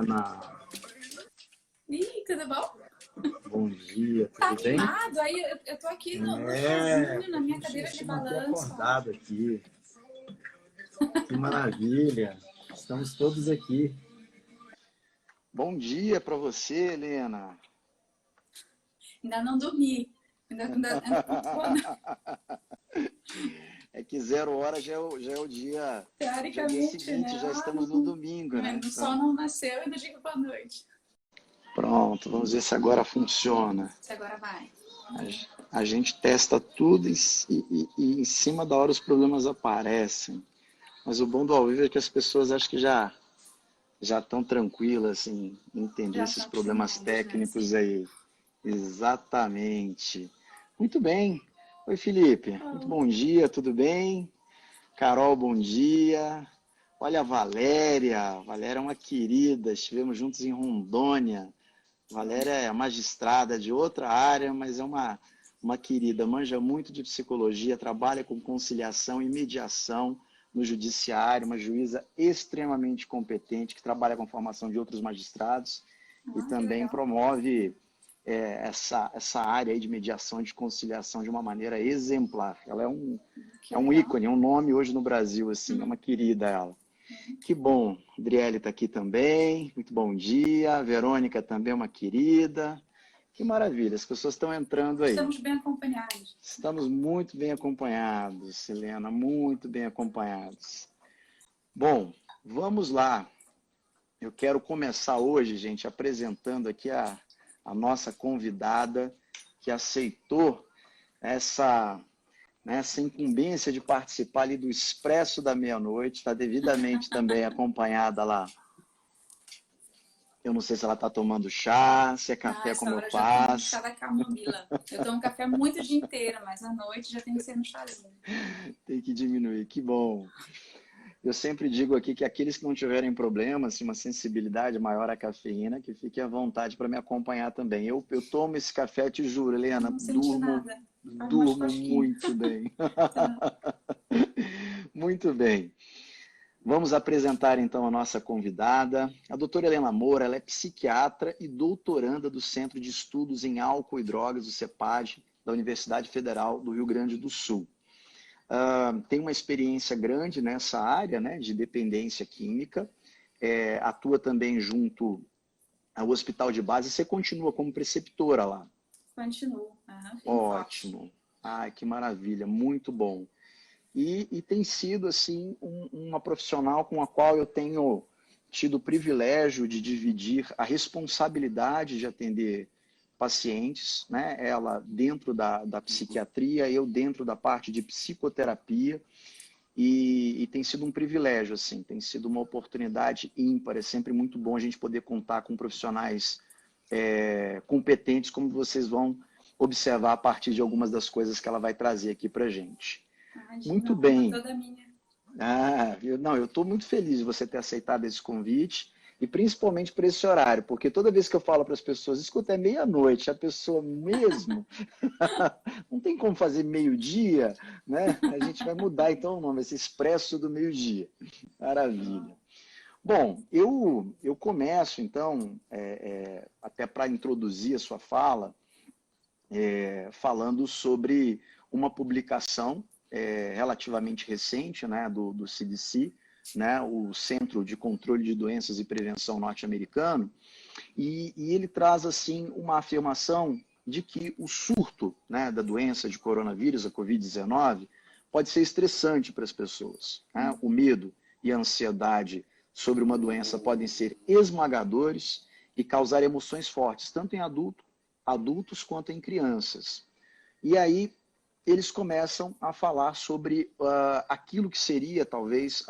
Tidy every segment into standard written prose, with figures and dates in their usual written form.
Helena. Ih, tudo bom? Bom dia, tudo Tá bem? animado? Aí eu tô aqui no chazinho, na minha cadeira de Se manter balanço. acordado aqui. Que maravilha. Estamos todos aqui. Bom dia para você, Helena. Ainda não dormi. Ainda não tô, não. É que 0 hora já é o dia Teoricamente, seguinte, né? já estamos no domingo, né? O sol não nasceu e do dia para noite. Pronto, vamos ver se agora funciona. Se agora vai. A gente testa tudo e em cima da hora os problemas aparecem. Mas o bom do ao vivo é que as pessoas acho que já estão tranquilas em entender Já esses estão problemas acostumados, né? técnicos Sim. aí. Exatamente. Muito bem. Oi, Felipe. Muito bom dia, tudo bem? Carol, bom dia. Olha a Valéria. Valéria é uma querida. Estivemos juntos em Rondônia. Valéria é magistrada de outra área, mas é uma querida. Manja muito de psicologia, trabalha com conciliação e mediação no judiciário, uma juíza extremamente competente que trabalha com a formação de outros magistrados e Que também legal. promove essa área aí de mediação e de conciliação de uma maneira exemplar. Ela é Que um legal. ícone, é um nome hoje no Brasil, assim, é uma querida ela. Que bom, Adriele está aqui também, muito bom dia, Verônica também é uma querida. Que maravilha, as pessoas estão entrando aí. Estamos bem acompanhados. Estamos muito bem acompanhados, Helena, muito bem acompanhados. Bom, vamos lá. Eu quero começar hoje, gente, apresentando aqui a nossa convidada que aceitou essa incumbência de participar ali do Expresso da Meia-Noite, está devidamente também acompanhada lá. Eu não sei se ela está tomando chá, se é café Essa como eu hora já tomo chá faço. da camomila. Eu tomo café muito o dia inteiro, mas à noite já tem que ser no chazinho. Tem que diminuir, que bom. Eu sempre digo aqui que aqueles que não tiverem problema, assim, uma sensibilidade maior à cafeína, que fiquem à vontade para me acompanhar também. Eu tomo esse café, te juro, Helena, Não senti nada. Faz umas durmo cosquinhas. muito bem. Muito bem. Vamos apresentar então a nossa convidada. A doutora Helena Moura, ela é psiquiatra e doutoranda do Centro de Estudos em Álcool e Drogas, o CEPAD, da Universidade Federal do Rio Grande do Sul. Tem uma experiência grande nessa área, né, de dependência química, atua também junto ao Hospital de Base. Você continua como preceptora lá? Continuo. Ótimo. Ai, que maravilha, muito bom. E tem sido, assim, uma profissional com a qual eu tenho tido o privilégio de dividir a responsabilidade de atender pacientes, né? Ela dentro da psiquiatria, eu dentro da parte de psicoterapia, e tem sido um privilégio, assim, tem sido uma oportunidade ímpar, é sempre muito bom a gente poder contar com profissionais competentes, como vocês vão observar a partir de algumas das coisas que ela vai trazer aqui para a gente. Muito bem. Toda minha. Eu estou muito feliz de você ter aceitado esse convite e principalmente por esse horário, porque toda vez que eu falo para as pessoas, escuta, é meia-noite, a pessoa mesmo, não tem como fazer meio-dia, né? A gente vai mudar então o nome, esse Expresso do Meio-Dia. Maravilha. Bom, eu começo então, até para introduzir a sua fala, falando sobre uma publicação relativamente recente, né, do CDC, né, o Centro de Controle de Doenças e Prevenção norte-americano, e ele traz assim uma afirmação de que o surto, né, da doença de coronavírus, a Covid-19, pode ser estressante para as pessoas, né? O medo e a ansiedade sobre uma doença podem ser esmagadores e causar emoções fortes, tanto em adultos quanto em crianças. E aí eles começam a falar sobre aquilo que seria, talvez,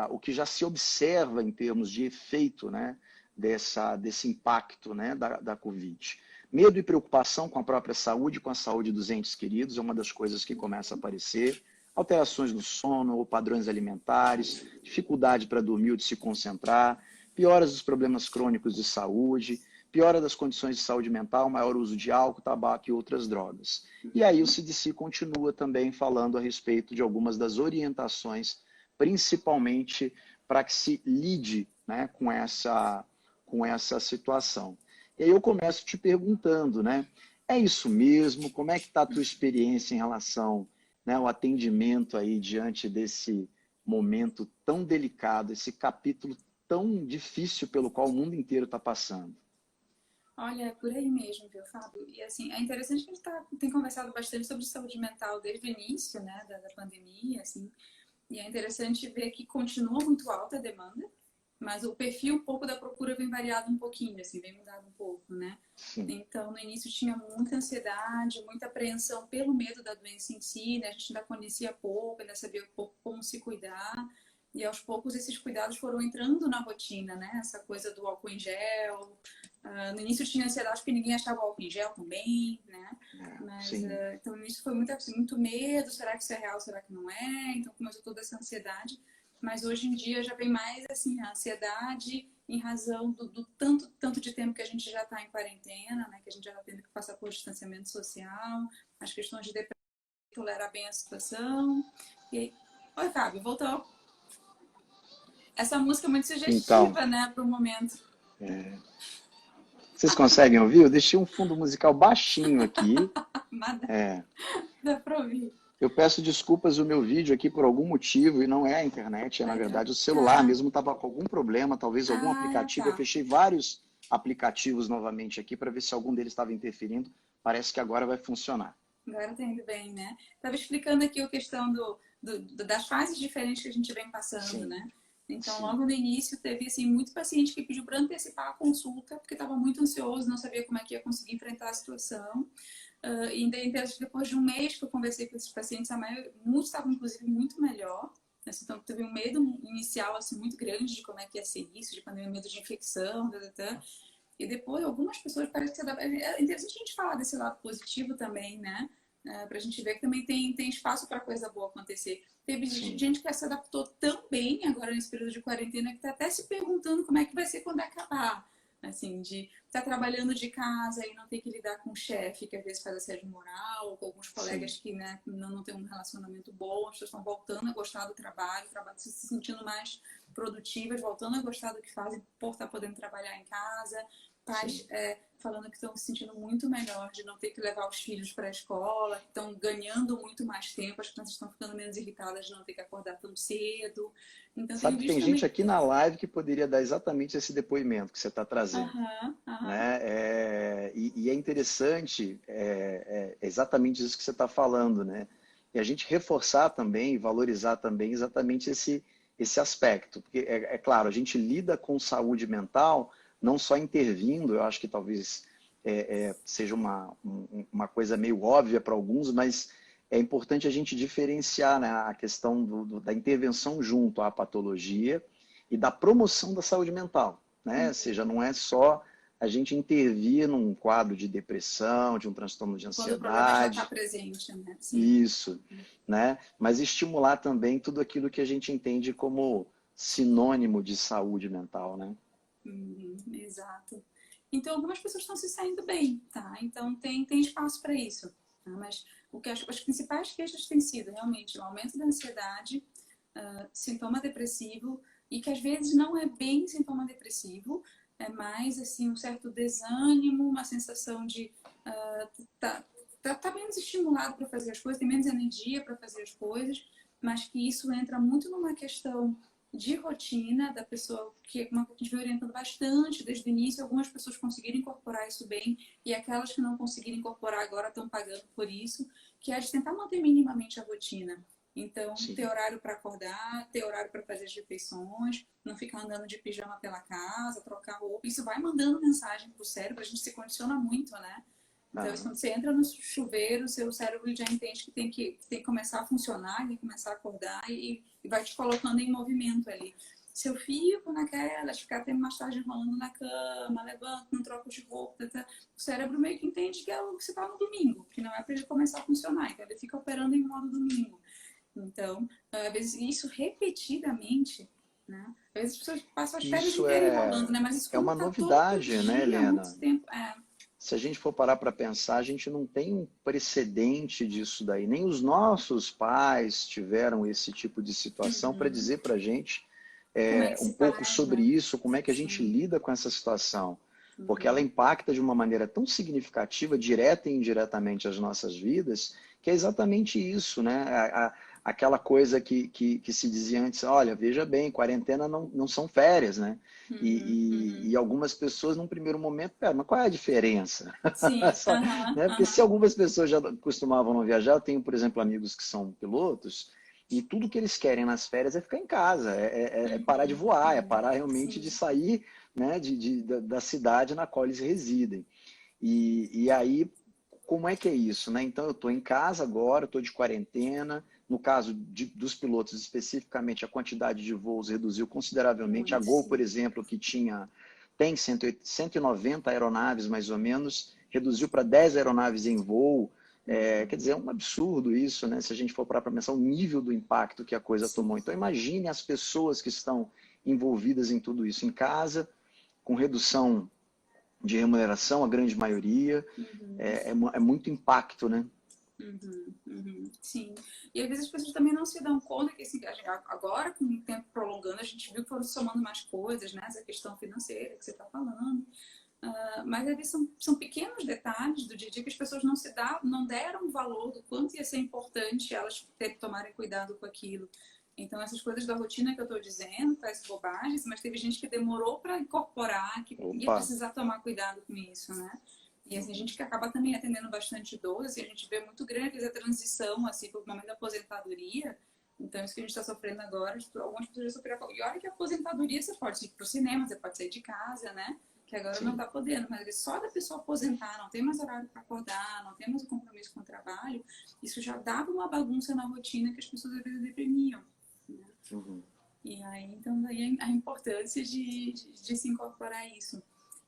o que já se observa em termos de efeito, né, desse impacto, né, da Covid. Medo e preocupação com a própria saúde, com a saúde dos entes queridos, é uma das coisas que começa a aparecer. Alterações no sono ou padrões alimentares, dificuldade para dormir ou de se concentrar, pioras dos problemas crônicos de saúde, piora das condições de saúde mental, maior uso de álcool, tabaco e outras drogas. E aí o CDC continua também falando a respeito de algumas das orientações, principalmente para que se lide né, com essa situação. E aí eu começo te perguntando, né? É isso mesmo? Como é que está a tua experiência em relação, né, ao atendimento aí diante desse momento tão delicado, esse capítulo tão difícil pelo qual o mundo inteiro está passando? Olha, é por aí mesmo, viu, Fábio? E assim, é interessante que a gente tem conversado bastante sobre saúde mental desde o início, né, da pandemia, assim, e é interessante ver que continua muito alta a demanda, mas o perfil um pouco da procura vem variado um pouquinho, assim, vem mudado um pouco, né? Sim. Então, no início tinha muita ansiedade, muita apreensão pelo medo da doença em si, né? A gente ainda conhecia pouco, ainda sabia pouco como se cuidar. E aos poucos esses cuidados foram entrando na rotina, né? Essa coisa do álcool em gel. No início tinha ansiedade porque ninguém achava o álcool em gel também, né? Mas, Sim. então, no início foi muito medo. Será que isso é real? Será que não é? Então, começou toda essa ansiedade. Mas hoje em dia já vem mais, assim, a ansiedade em razão do tanto de tempo que a gente já está em quarentena, né? Que a gente já está tendo que passar por distanciamento social, as questões de depressão, tolerar bem a situação. E aí... Oi, Fábio, voltou. Essa música é muito Então, sugestiva, né, para o momento. vocês conseguem ouvir? Eu deixei um fundo musical baixinho aqui. Mas É. dá para ouvir. Eu peço desculpas o meu vídeo aqui por algum motivo, e não é a internet, é na Vai verdade o celular trocar. mesmo estava com algum problema, talvez algum Ah, aplicativo. Eu tá. fechei vários aplicativos novamente aqui para ver se algum deles estava interferindo. Parece que agora vai funcionar. Agora tá indo bem, né? Estava explicando aqui a questão das fases diferentes que a gente vem passando, Sim, né? Então, sim, logo no início, teve assim, muito paciente que pediu para antecipar a consulta, porque estava muito ansioso, não sabia como é que ia conseguir enfrentar a situação. E depois de um mês que eu conversei com esses pacientes, muitos estavam, inclusive, muito melhor. Então, teve um medo inicial assim, muito grande de como é que ia ser isso, de pandemia, medo de infecção, E depois, algumas pessoas parecem que é interessante a gente falar desse lado positivo também, né? Pra gente ver que também tem espaço para coisa boa acontecer. Teve sim, gente que se adaptou tão bem agora nesse período de quarentena que está até se perguntando como é que vai ser quando acabar. Assim, de estar trabalhando de casa e não ter que lidar com o chefe, que às vezes faz assédio moral, ou com alguns sim, colegas que, né, não têm um relacionamento bom, as pessoas estão voltando a gostar do trabalho, se sentindo mais produtivas, voltando a gostar do que fazem por estar podendo trabalhar em casa. Pais sim. falando que estão se sentindo muito melhor de não ter que levar os filhos para a escola, que estão ganhando muito mais tempo, as crianças estão ficando menos irritadas de não ter que acordar tão cedo. Então, tenho Sabe que tem visto gente também. aqui na live que poderia dar exatamente esse depoimento que você está trazendo. Aham, aham. Né? E é interessante, exatamente isso que você está falando, né? E a gente reforçar também, valorizar também exatamente esse aspecto. Porque, é claro, a gente lida com saúde mental não só intervindo, eu acho que talvez seja uma coisa meio óbvia para alguns, mas é importante a gente diferenciar, né, a questão da intervenção junto à patologia e da promoção da saúde mental. Né? Ou seja, não é só a gente intervir num quadro de depressão, de um transtorno de Quando o problema já está ansiedade, presente, né? Sim. isso, né? Mas estimular também tudo aquilo que a gente entende como sinônimo de saúde mental, né? Exato. Então, algumas pessoas estão se saindo bem, tá? Então, tem espaço para isso. Tá? Mas as principais queixas têm sido realmente o aumento da ansiedade, sintoma depressivo, e que às vezes não é bem sintoma depressivo, é mais assim um certo desânimo, uma sensação de tá menos estimulado para fazer as coisas, tem menos energia para fazer as coisas, mas que isso entra muito numa questão de rotina da pessoa, que é uma que a gente vem orientando bastante desde o início. Algumas pessoas conseguiram incorporar isso bem, e aquelas que não conseguiram incorporar agora estão pagando por isso, que é de tentar manter minimamente a rotina. Então, Sim. ter horário para acordar, ter horário para fazer as refeições, não ficar andando de pijama pela casa, trocar roupa. Isso vai mandando mensagem para o cérebro, a gente se condiciona muito, né? Então, quando você entra no chuveiro, seu cérebro já entende que tem que começar a funcionar, tem que começar a acordar e vai te colocando em movimento ali. Se eu fico naquela, de ficar até mais tarde enrolando na cama, levanto, não troco de roupa, o cérebro meio que entende que é o que você está no domingo, que não é para ele começar a funcionar, então ele fica operando em modo domingo. Então, às vezes, isso repetidamente, né? Às vezes as pessoas passam as férias Isso inteiras enrolando, né? Mas isso é quando uma está todo novidade, né, dia, há muito Helena? tempo. Se a gente for parar para pensar, a gente não tem um precedente disso daí. Nem os nossos pais tiveram esse tipo de situação para dizer para a gente Como é que um se pouco faz, sobre né? isso, como é que a gente Sim. lida com essa situação. Porque ela Uhum. impacta de uma maneira tão significativa, direta e indiretamente as nossas vidas, que é exatamente isso, né? Aquela coisa que se dizia antes, olha, veja bem, quarentena não são férias, né? Uhum. E Uhum. algumas pessoas, num primeiro momento, pera, mas qual é a diferença? Sim. Só, Aham. né? Porque se Aham. algumas pessoas já costumavam não viajar, eu tenho, por exemplo, amigos que são pilotos, e tudo que eles querem nas férias é ficar em casa, é parar de Uhum. voar, é Uhum. parar realmente de Sim. sair, né, da cidade na qual eles residem. E aí, como é que é isso, né? Então, eu estou em casa agora, estou de quarentena. No caso dos pilotos, especificamente, a quantidade de voos reduziu consideravelmente. A Muito, Gol, por sim. exemplo, que tem 190 aeronaves, mais ou menos, reduziu para 10 aeronaves em voo. Quer Uhum. dizer, é um absurdo isso, né? Se a gente for parar para pensar o nível do impacto que a coisa tomou. Sim. Então, imagine as pessoas que estão envolvidas em tudo isso em casa, com redução de remuneração, a grande maioria, Uhum. é muito impacto, né? Uhum. Uhum. Sim. E às vezes as pessoas também não se dão conta que assim, agora, com o tempo prolongando, a gente viu que foram se somando mais coisas, né? Essa questão financeira que você está falando. Mas às vezes são pequenos detalhes do dia a dia que as pessoas não deram valor do quanto ia ser importante elas tomarem cuidado com aquilo. Então, essas coisas da rotina que eu estou dizendo, parece bobagens, mas teve gente que demorou para incorporar, que ia Opa! precisar tomar cuidado com isso, né? E assim, a gente que acaba também atendendo bastante idosos, e a gente vê muito grande a transição, assim, para o momento da aposentadoria. Então, isso que a gente está sofrendo agora, algumas pessoas já sofreram. E olha que a aposentadoria você pode ir para o cinema, você pode sair de casa, né? Que agora não Sim. está podendo, mas só da pessoa aposentar, não tem mais horário para acordar, não tem mais o compromisso com o trabalho, isso já dava uma bagunça na rotina que as pessoas às vezes deprimiam. Né? Uhum. E aí, então, daí a importância de se incorporar isso.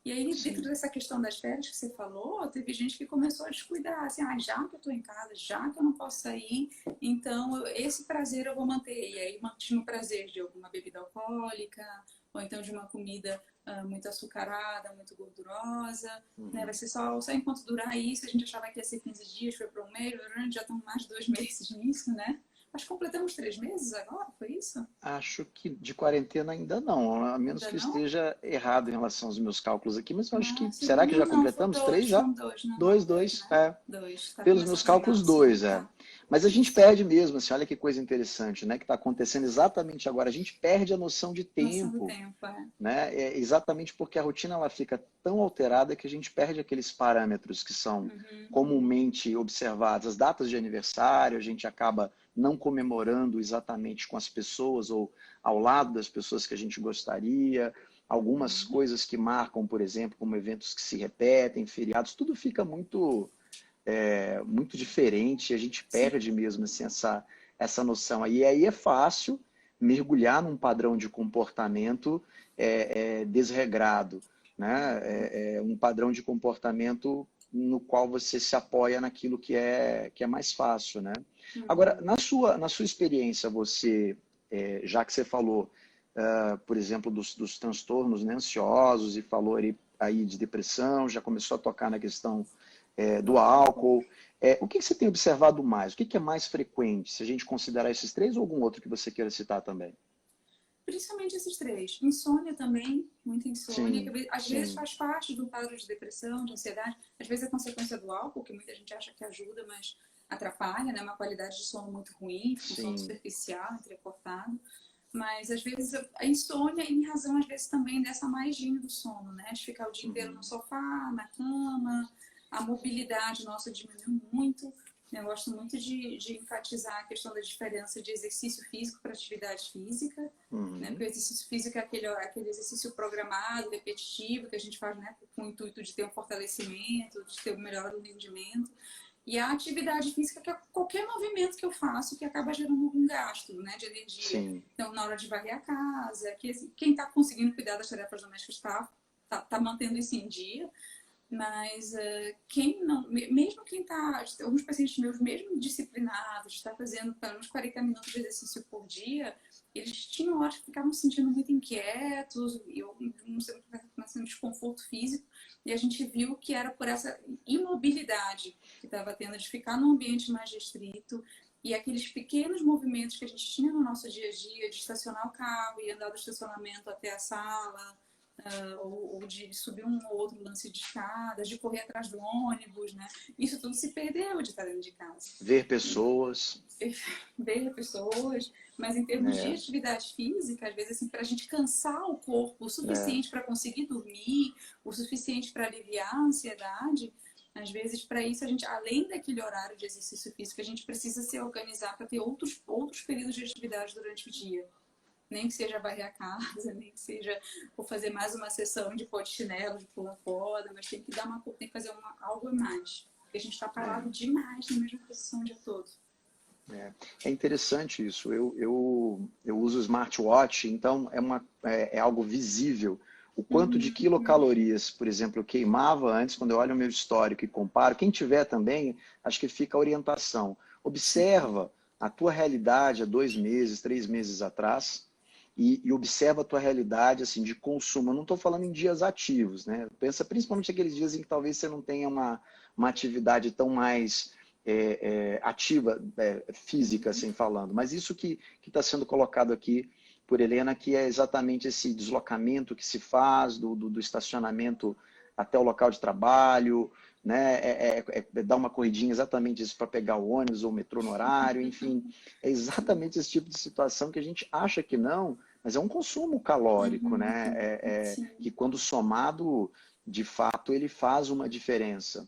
E aí, dentro Sim. dessa questão das férias que você falou, teve gente que começou a descuidar, assim, já que eu estou em casa, já que eu não posso sair, então esse prazer eu vou manter. E aí mantinha o prazer de alguma bebida alcoólica, ou então de uma comida muito açucarada, muito gordurosa, né? Uhum. Vai ser só enquanto durar isso, a gente achava que ia ser 15 dias, foi para um mês, já estão mais de 2 meses nisso, né? Acho que completamos 3 meses agora, foi isso? Acho que de quarentena ainda não, a menos Ainda que eu não? esteja errado em relação aos meus cálculos aqui, mas eu acho Ah, que. sim. Será que já Não, completamos? Três já? são dois, Dois, dois, dois, né? é. Dois, tá Pelos meus começando a andar, cálculos, sim, dois, é. tá. Mas a gente Isso. perde mesmo, assim, olha que coisa interessante, né? Que está acontecendo exatamente agora. A gente perde a noção de Noção do tempo, tempo, é. né? É exatamente porque a rotina ela fica tão alterada que a gente perde aqueles parâmetros que são Uhum, uhum. comumente observados. As datas de aniversário, a gente acaba não comemorando exatamente com as pessoas ou ao lado das pessoas que a gente gostaria. Algumas Uhum. coisas que marcam, por exemplo, como eventos que se repetem, feriados, tudo fica muito diferente. A gente Sim, perde mesmo assim, essa noção. E aí é fácil mergulhar num padrão de comportamento desregrado, né? uhum, Um padrão de comportamento no qual você se apoia naquilo que é mais fácil, né? Agora, uhum. na sua experiência, você, já que você falou, por exemplo, dos transtornos, né, ansiosos e falou aí de depressão, já começou a tocar na questão Do do álcool. álcool. O que você tem observado mais? O que é mais frequente, se a gente considerar esses três ou algum outro que você queira citar também? Principalmente esses três. Insônia também, muita insônia, Sim, que às vezes sim, faz parte do quadro de depressão, de ansiedade. Às vezes é consequência do álcool, que muita gente acha que ajuda, mas atrapalha, né? Uma qualidade de sono muito ruim, fica um sono sim. superficial, entrecortado. Mas às vezes a insônia em razão, às vezes, também dessa má higiene do sono, né? De ficar o dia inteiro no Uhum, sofá, na cama, a mobilidade nossa diminuiu muito. Eu gosto muito de enfatizar a questão da diferença de exercício físico para atividade física, né? uhum, Porque o exercício físico é aquele exercício programado, repetitivo, que a gente faz, né, com o intuito de ter um fortalecimento, de ter um melhor rendimento. E a atividade física, que é qualquer movimento que eu faço que acaba gerando algum gasto, né, de energia. sim, Então, na hora de varrer a casa, que assim, quem está conseguindo cuidar das tarefas domésticas está mantendo isso em dia, mas quem não, mesmo quem está, alguns pacientes meus, mesmo disciplinados, está fazendo pelo menos 40 minutos de exercício por dia, eles tinham horas que ficavam se sentindo muito inquietos, e eu não sei, começando desconforto físico, e a gente viu que era por essa imobilidade que estava tendo, de ficar num ambiente mais restrito, E aqueles pequenos movimentos que a gente tinha no nosso dia a dia, de estacionar o carro e andar do estacionamento até a sala, ou de subir um ou outro lance de escadas, de correr atrás do ônibus, né? Isso tudo se perdeu de estar dentro de casa. Ver pessoas. Ver pessoas, mas em termos de atividade física, às vezes, assim, para a gente cansar o corpo o suficiente para conseguir dormir, o suficiente para aliviar a ansiedade, às vezes, para isso, a gente, além daquele horário de exercício físico, a gente precisa se organizar para ter outros períodos de atividade durante o dia. Nem que seja varrer a casa, nem que seja ou fazer mais uma sessão de polichinelo, de pular corda, mas tem que tem que fazer algo a mais. Porque a gente está parado demais na mesma posição o dia todo. É interessante isso. Eu uso o smartwatch, então é algo visível. O quanto de quilocalorias, por exemplo, eu queimava antes, quando eu olho o meu histórico e comparo. Quem tiver também, acho que fica a orientação. Observa a tua realidade há 2 meses, 3 meses atrás e observa a tua realidade assim, de consumo. Eu não estou falando em dias ativos, né? Pensa principalmente aqueles dias em que talvez você não tenha uma atividade tão mais ativa, física, assim falando. Mas isso que está sendo colocado aqui por Helena, que é exatamente esse deslocamento que se faz do estacionamento até o local de trabalho, né? Dar uma corridinha exatamente isso para pegar o ônibus ou o metrô no horário, enfim. É exatamente esse tipo de situação que a gente acha que não, mas é um consumo calórico, né? Que quando somado, de fato, ele faz uma diferença.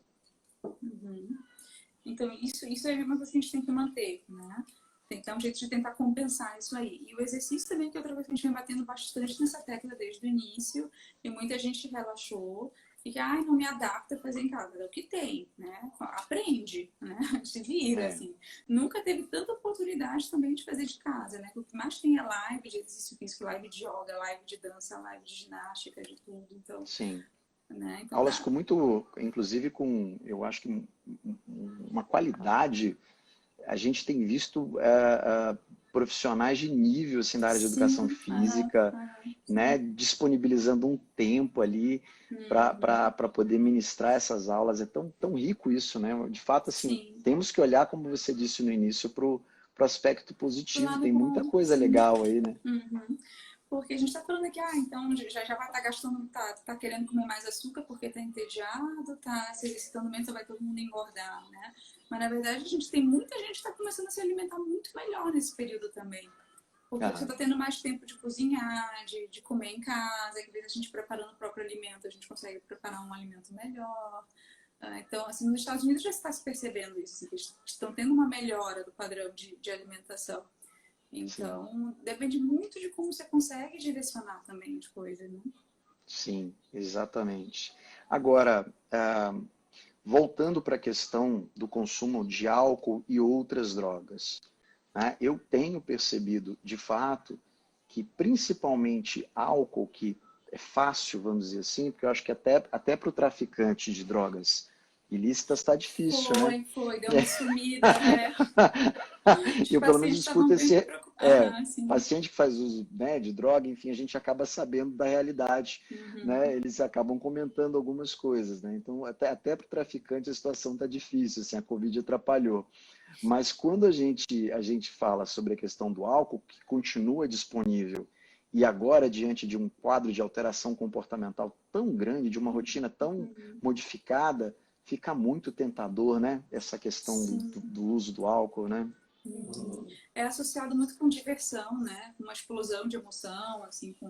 Então, isso é uma coisa que a gente tem que manter, né? Tem um jeito de tentar compensar isso aí. E o exercício também, que é outra coisa que a gente vem batendo bastante nessa tecla desde o início, e muita gente relaxou, e que, não me adapta a fazer em casa. É o que tem, né? Aprende, né? Se vira, assim. Nunca teve tanta oportunidade também de fazer de casa, né? O que mais tem é live de exercício físico, live de yoga, live de dança, live de ginástica, de tudo. Então, sim. Né? Então, aulas com muito, inclusive com, eu acho que uma qualidade. A gente tem visto profissionais de nível assim, da área de educação física, né, disponibilizando um tempo ali para poder ministrar essas aulas. É tão rico isso, né? De fato, assim, temos que olhar, como você disse no início, para o aspecto positivo. Tem muita coisa legal aí, né? Porque a gente está falando aqui, então já vai estar gastando, tá querendo comer mais açúcar porque está entediado, tá se exercitando menos, vai todo mundo engordar, né? Mas, na verdade, muita gente está começando a se alimentar muito melhor nesse período também. Porque você está tendo mais tempo de cozinhar, de comer em casa, que às vezes a gente preparando o próprio alimento, a gente consegue preparar um alimento melhor. Então, assim, nos Estados Unidos já está se percebendo isso, que estão tendo uma melhora do padrão de alimentação. Então, depende muito de como você consegue direcionar também as coisas, né? Sim, exatamente. Agora, voltando para a questão do consumo de álcool e outras drogas, né? Eu tenho percebido, de fato, que principalmente álcool, que é fácil, vamos dizer assim, porque eu acho que até para o traficante de drogas ilícitas está difícil, né? Deu uma sumida, né? Eu pelo menos escuto esse paciente que faz uso, né, de droga, enfim, a gente acaba sabendo da realidade, né? Eles acabam comentando algumas coisas, né? Então, até para o traficante a situação está difícil, assim, a Covid atrapalhou. Mas quando a gente fala sobre a questão do álcool, que continua disponível, e agora, diante de um quadro de alteração comportamental tão grande, de uma rotina tão modificada, fica muito tentador, né? Essa questão do uso do álcool, né? É associado muito com diversão, né? Com uma explosão de emoção, assim, com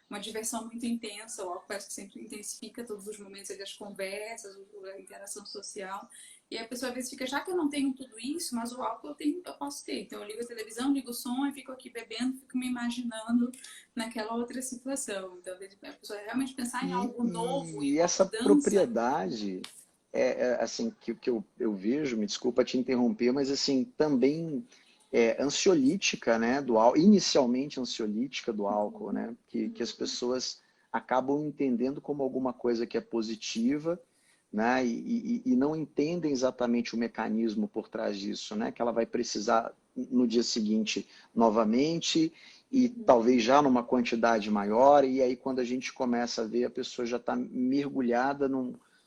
uma diversão muito intensa. O álcool parece que sempre intensifica todos os momentos das conversas, a interação social. E a pessoa às vezes fica, já que eu não tenho tudo isso, mas o álcool eu posso ter. Então eu ligo a televisão, ligo o som e fico aqui bebendo, fico me imaginando naquela outra situação. Então a pessoa realmente pensar em algo novo. E essa propriedade assim, que eu vejo, me desculpa te interromper, mas assim, também ansiolítica, né, inicialmente ansiolítica do álcool, né, que as pessoas acabam entendendo como alguma coisa que é positiva, né, e não entendem exatamente o mecanismo por trás disso, né, que ela vai precisar no dia seguinte novamente e talvez já numa quantidade maior, e aí quando a gente começa a ver, a pessoa já está mergulhada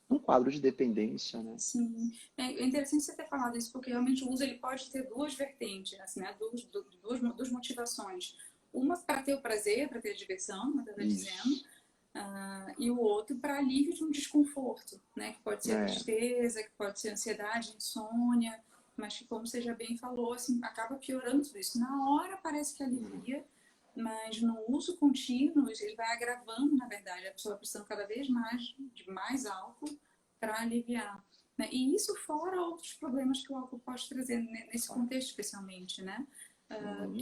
um quadro de dependência, né? Sim, é interessante você ter falado isso, porque realmente o uso ele pode ter duas vertentes, assim, né? Duas motivações. Uma para ter o prazer, para ter a diversão, como eu estava dizendo, Isso. e o outro para alívio de um desconforto, né? Que pode ser a É. tristeza, que pode ser a ansiedade, insônia, mas que, como você já bem falou, assim, acaba piorando tudo isso. Na hora parece que alivia, mas no uso contínuo ele vai agravando, na verdade, a pessoa precisando cada vez mais de mais álcool para aliviar. Né? E isso fora outros problemas que o álcool pode trazer nesse contexto especialmente, né?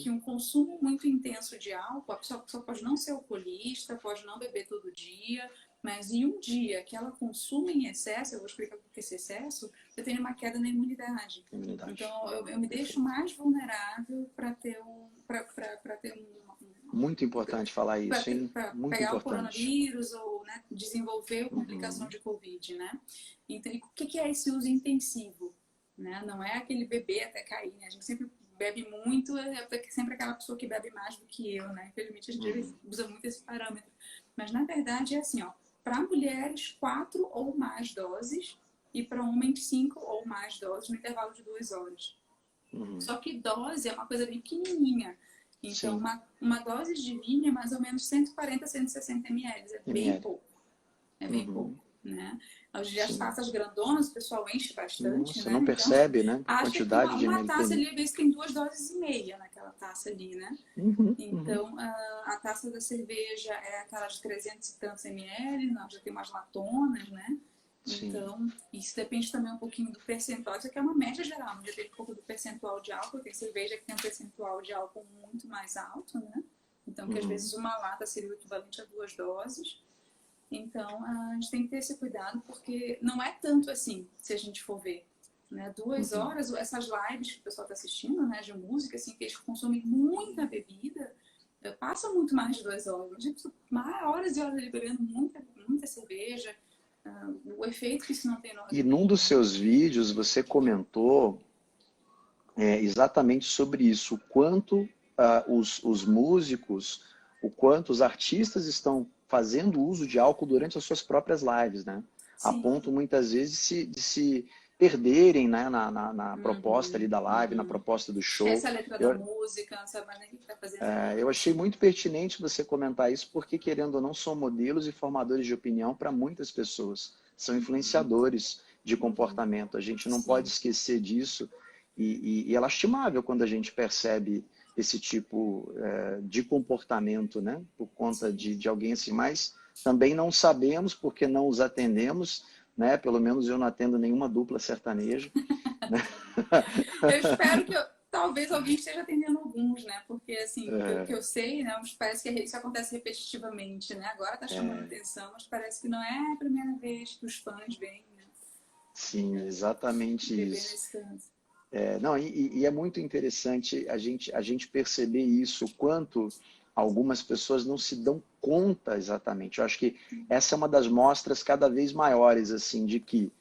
Que um consumo muito intenso de álcool, a pessoa pode não ser alcoolista, pode não beber todo dia, mas em um dia que ela consuma em excesso, eu vou explicar o que é esse excesso, eu tenho uma queda na imunidade. Então eu me deixo mais vulnerável para ter Muito importante falar isso, hein? para Muito pegar o importante. coronavírus ou, né, desenvolver complicação de Covid, né? Então, o que é esse uso intensivo? Né? Não é aquele beber até cair, né? A gente sempre bebe muito, é sempre aquela pessoa que bebe mais do que eu, né? Infelizmente a gente usa muito esse parâmetro. Mas na verdade é assim, ó, para mulheres 4 ou mais doses e para homens 5 ou mais doses no intervalo de 2 horas. Só que dose é uma coisa bem pequenininha. Então, uma dose de vinho é mais ou menos 140 a 160 ml. É bem pouco. É bem pouco, né? Hoje as taças grandonas, o pessoal enche bastante, Nossa, né? não percebe, né? A Acha que quantidade de uma ml taça tem. ali, às vezes, tem 2 doses e meia naquela taça ali, né? Então, a taça da cerveja é aquela de 300 e tantos ml, já tem umas latonas, né? Então, isso depende também um pouquinho do percentual. Isso aqui é uma média geral, já tem um pouco do percentual de álcool. Tem cerveja que tem um percentual de álcool muito mais alto, né? Então, que às vezes uma lata seria o equivalente a 2 doses. Então, a gente tem que ter esse cuidado, porque não é tanto assim, se a gente for ver. Né? 2 horas, essas lives que o pessoal está assistindo, né, de música, assim, que eles consomem muita bebida, passa muito mais de 2 horas. A gente passa horas e horas ali bebendo muita cerveja. O efeito que isso não tem no E num dos seus vídeos você comentou exatamente sobre isso, o quanto os músicos, o quanto os artistas estão fazendo uso de álcool durante as suas próprias lives, né? A ponto muitas vezes de se perderem, né, na proposta ali da live, na proposta do show. Esquece a letra da música, não sabe mais nem o que está fazendo. Eu achei muito pertinente você comentar isso, porque, querendo ou não, são modelos e formadores de opinião para muitas pessoas. São influenciadores de comportamento. A gente não pode esquecer disso. E é lastimável quando a gente percebe esse tipo de comportamento, né? Por conta de alguém assim. Mas também não sabemos, porque não os atendemos, né? Pelo menos eu não atendo nenhuma dupla sertaneja. Né? Eu espero que talvez alguém esteja atendendo alguns, né? Porque, assim, o que eu sei, né? Parece que isso acontece repetitivamente, né? Agora tá chamando atenção, mas parece que não é a primeira vez que os fãs vêm, né? Sim, exatamente isso. Não, e é muito interessante a gente perceber isso, o quanto algumas pessoas não se dão conta exatamente. Eu acho que essa é uma das mostras cada vez maiores, assim, de que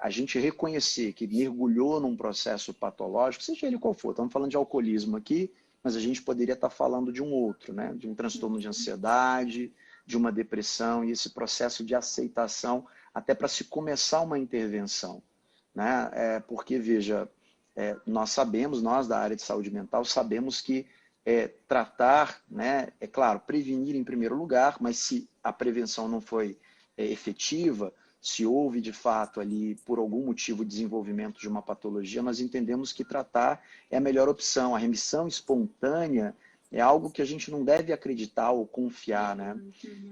a gente reconhecer que mergulhou num processo patológico, seja ele qual for, estamos falando de alcoolismo aqui, mas a gente poderia estar falando de um outro, né? De um transtorno de ansiedade, de uma depressão, e esse processo de aceitação até para se começar uma intervenção. Né? Porque, veja, nós sabemos, nós da área de saúde mental, sabemos que tratar, né, é claro, prevenir em primeiro lugar, mas se a prevenção não foi efetiva, se houve de fato ali, por algum motivo, o desenvolvimento de uma patologia, nós entendemos que tratar é a melhor opção. A remissão espontânea é algo que a gente não deve acreditar ou confiar, né?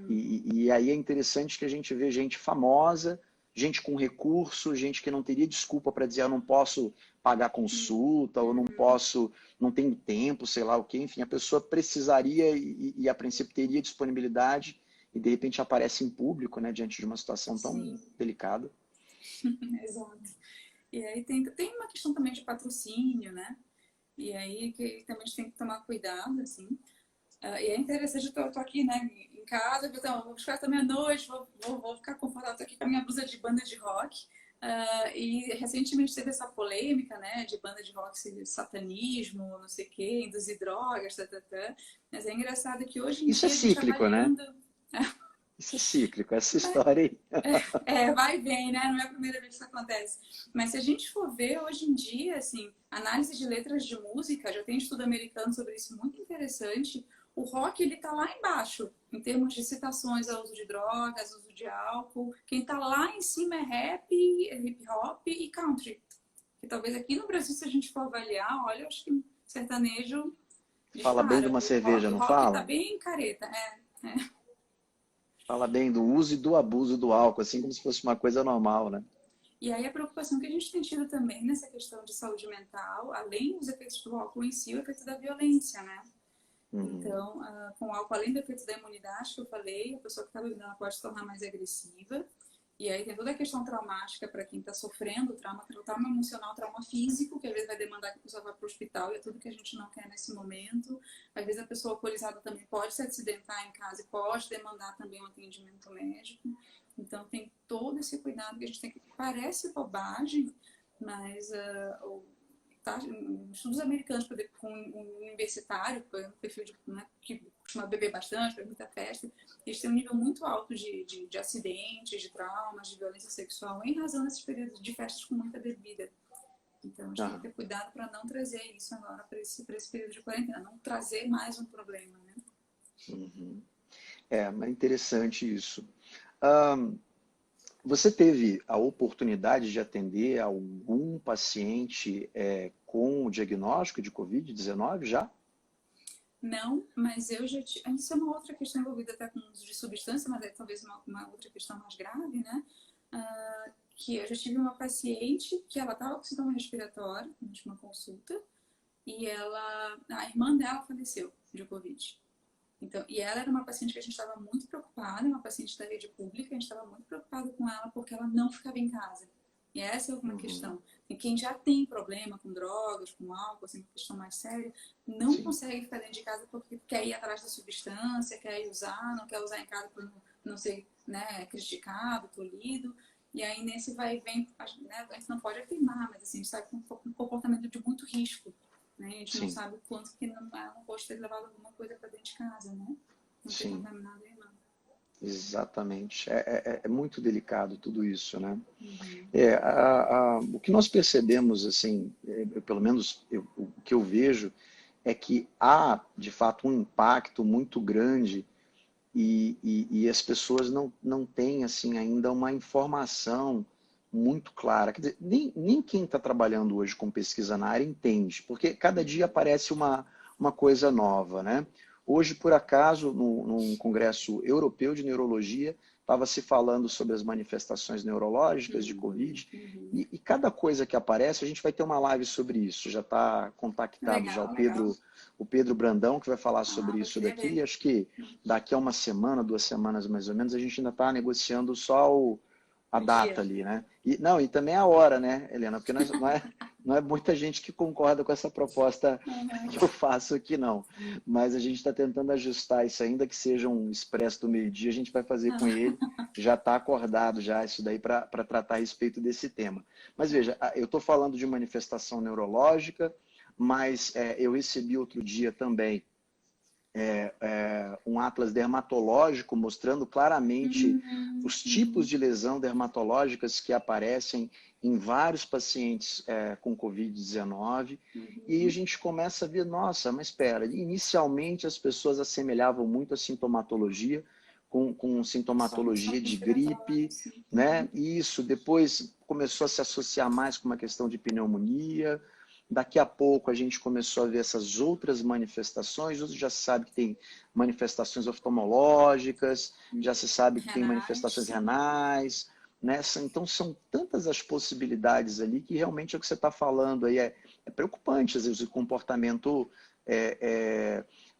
E aí é interessante que a gente vê gente famosa, gente com recurso, gente que não teria desculpa para dizer eu não posso pagar consulta, ou não posso, não tenho tempo, sei lá o quê. Enfim, a pessoa precisaria e a princípio teria disponibilidade e de repente aparece em público, né, diante de uma situação tão delicada. Exato. E aí tem uma questão também de patrocínio, né? E aí que também a gente tem que tomar cuidado, assim. E é interessante, eu tô aqui, né, em casa, então, vou ficar também à noite, vou ficar confortável, tô aqui com a minha blusa de banda de rock. E recentemente teve essa polêmica, né, de banda de rock, satanismo, não sei o quê, induzir drogas, Mas é engraçado que hoje em Isso dia é cíclico, né? Isso é cíclico, essa história aí. Vai e vem, né? Não é a primeira vez que isso acontece. Mas se a gente for ver hoje em dia, assim, análise de letras de música, já tem estudo americano sobre isso muito interessante. O rock, ele tá lá embaixo, em termos de citações ao uso de drogas, uso de álcool. Quem tá lá em cima é rap, hip hop e country. Que talvez aqui no Brasil, se a gente for avaliar, olha, eu acho que sertanejo Fala bem de dispara. uma cerveja, O não rock tá fala? bem careta, Fala bem do uso e do abuso do álcool, assim como se fosse uma coisa normal, né? E aí a preocupação que a gente tem tido também nessa questão de saúde mental, além dos efeitos do álcool em si, o efeito da violência, né? Uhum. Então, com o álcool, além do efeito da imunidade que eu falei, a pessoa que está bebendo ela pode se tornar mais agressiva. E aí tem toda a questão traumática para quem está sofrendo, trauma emocional, trauma físico, que às vezes vai demandar que a pessoa vá para o hospital e é tudo que a gente não quer nesse momento. Às vezes a pessoa alcoolizada também pode se acidentar em casa e pode demandar também um atendimento médico. Então tem todo esse cuidado que a gente tem que... Parece bobagem, mas estudos americanos com um universitário, um perfil né, que costuma beber bastante, beber muita festa, eles têm um nível muito alto de acidentes, de traumas, de violência sexual, em razão desses períodos de festas com muita bebida. Então, a gente tem que ter cuidado para não trazer isso agora para esse período de quarentena, não trazer mais um problema, né? Uhum. Mas interessante isso. Você teve a oportunidade de atender algum paciente com o diagnóstico de Covid-19 já? Não, mas eu já tive... Isso é uma outra questão envolvida até com o uso de substância, mas é talvez uma outra questão mais grave, né? Que eu já tive uma paciente que ela estava com sintoma respiratório na última consulta e a irmã dela faleceu de Covid. Então, e ela era uma paciente que a gente estava muito preocupada, uma paciente da rede pública, a gente estava muito preocupado com ela porque ela não ficava em casa. E essa é uma questão. E quem já tem problema com drogas, com álcool, assim, uma questão mais séria, não consegue ficar dentro de casa porque quer ir atrás da substância, quer ir usar, não quer usar em casa para não ser, né, criticado, tolhido. E aí nesse vai e vem, né, a gente não pode afirmar, mas assim, a gente sabe que é um comportamento de muito risco. Né? A gente não sabe o quanto que ela não pode ter levado alguma coisa para dentro de casa, né? Não ter contaminado a irmã. Exatamente. É muito delicado tudo isso, né? Uhum. O que nós percebemos, assim, pelo menos o que eu vejo, é que há, de fato, um impacto muito grande e as pessoas não têm, assim, ainda uma informação muito clara. Quer dizer, nem quem está trabalhando hoje com pesquisa na área entende, porque cada dia aparece uma coisa nova, né? Hoje, por acaso, num congresso europeu de neurologia, estava se falando sobre as manifestações neurológicas de Covid, e cada coisa que aparece, a gente vai ter uma live sobre isso. Já está contactado já o Pedro Brandão, que vai falar sobre isso daqui. Acho que daqui a uma semana, 2 semanas mais ou menos, a gente ainda está negociando só a data ali, né? E também a hora, né, Helena? Porque não é muita gente que concorda com essa proposta que eu faço aqui, não. Mas a gente está tentando ajustar isso, ainda que seja um expresso do meio-dia, a gente vai fazer com ele. Já está acordado já isso daí para tratar a respeito desse tema. Mas veja, eu estou falando de manifestação neurológica, mas eu recebi outro dia também um atlas dermatológico mostrando claramente os tipos de lesão dermatológicas que aparecem em vários pacientes com Covid-19. E aí a gente começa a ver, nossa, mas espera, inicialmente as pessoas assemelhavam muito a sintomatologia com sintomatologia de gripe, né? Isso, depois começou a se associar mais com uma questão de pneumonia. Daqui a pouco a gente começou a ver essas outras manifestações. Hoje já se sabe que tem manifestações oftalmológicas, já se sabe que tem manifestações renais, né? Então são tantas as possibilidades ali que realmente é o que você está falando aí é preocupante. Às vezes o comportamento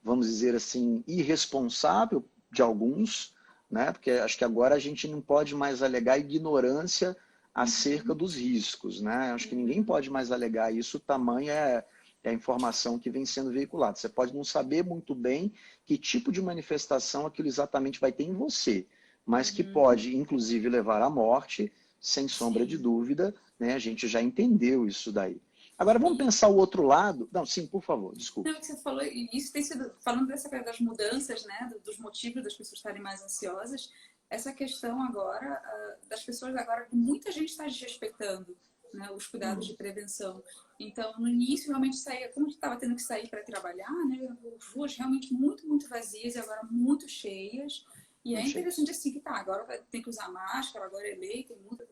vamos dizer assim, irresponsável de alguns, né? Porque acho que agora a gente não pode mais alegar ignorância acerca dos riscos, né? Acho que ninguém pode mais alegar isso, o tamanho é a informação que vem sendo veiculada. Você pode não saber muito bem que tipo de manifestação aquilo exatamente vai ter em você, mas que pode, inclusive, levar à morte, sem sombra de dúvida, né? A gente já entendeu isso daí. Agora vamos pensar o outro lado. Não, sim, por favor, desculpa. Não, o que você falou, e isso tem sido, falando dessa coisa das mudanças, né, dos motivos das pessoas estarem mais ansiosas, essa questão agora, das pessoas agora, muita gente está desrespeitando, né, os cuidados de prevenção. Então, no início, realmente saía, como estava tendo que sair para trabalhar, né, as ruas realmente muito, muito vazias e agora muito cheias. E é interessante assim que tá, agora tem que usar máscara, agora é lei, tem multa,